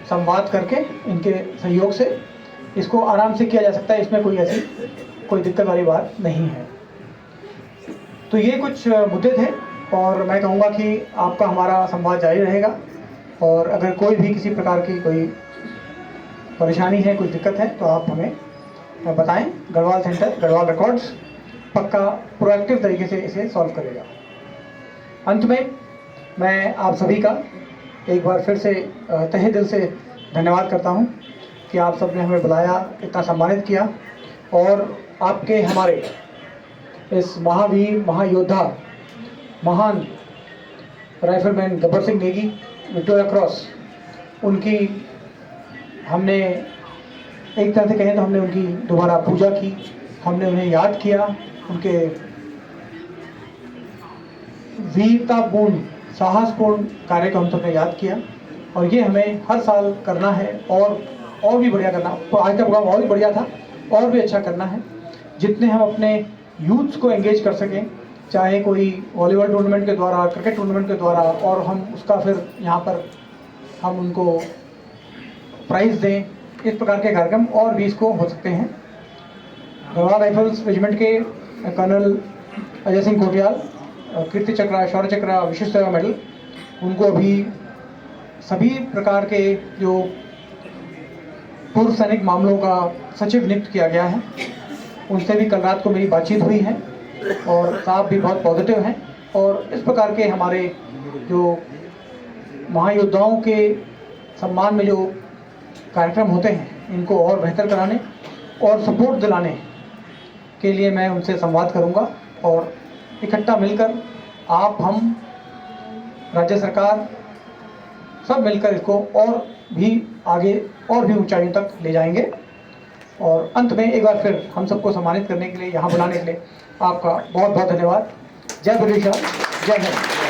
संवाद करके इनके सहयोग से इसको आराम से किया जा सकता है। इसमें कोई दिक्कत वाली बात नहीं है। तो ये कुछ मुद्दे थे और मैं कहूँगा कि आपका हमारा संवाद जारी रहेगा और अगर कोई भी किसी प्रकार की कोई परेशानी है, कोई दिक्कत है तो आप हमें बताएं। गढ़वाल सेंटर, गढ़वाल रिकॉर्ड्स पक्का प्रोएक्टिव तरीके से इसे सॉल्व करेगा। अंत में मैं आप सभी का एक बार फिर से तहे दिल से धन्यवाद करता हूं कि आप सब ने हमें बुलाया, इतना सम्मानित किया और आपके हमारे इस महावीर, महायोद्धा, महान rifleman Gabbar Singh Negi Victoria cross, उनकी हमने एक तरह से कहें तो हमने उनकी दोबारा पूजा की, हमने उन्हें याद किया, उनके वीरतापूर्ण, साहसपूर्ण कार्य को हम सबने याद किया और ये हमें हर साल करना है और भी बढ़िया करना। तो आज का प्रोग्राम और भी बढ़िया था, और भी अच्छा करना है। जितने हम अपने यूथ्स को एंगेज कर सकें, चाहे कोई वॉलीबॉल टूर्नामेंट के द्वारा, क्रिकेट टूर्नामेंट के द्वारा, और हम उसका फिर यहाँ पर हम उनको प्राइज़ दें, इस प्रकार के कार्यक्रम और भी इसको हो सकते हैं। गढ़वाल राइफल्स रेजिमेंट के कर्नल अजय सिंह कोटियाल, कीर्ति चक्र, शौर्य चक्र, विशिष्ट सेवा मेडल, उनको अभी सभी प्रकार के जो पूर्व सैनिक मामलों का सचिव नियुक्त किया गया है। उनसे भी कल रात को मेरी बातचीत हुई है और साहब भी बहुत पॉजिटिव हैं और इस प्रकार के हमारे जो महायोद्धाओं के सम्मान में जो कार्यक्रम होते हैं इनको और बेहतर कराने और सपोर्ट दिलाने के लिए मैं उनसे संवाद करूंगा और इकट्ठा मिलकर आप, हम, राज्य सरकार सब मिलकर इसको और भी आगे और भी ऊंचाइयों तक ले जाएंगे। और अंत में एक बार फिर हम सबको सम्मानित करने के लिए, यहाँ बुलाने के लिए आपका बहुत बहुत धन्यवाद। जय ब्रिटिश, जय हिंद।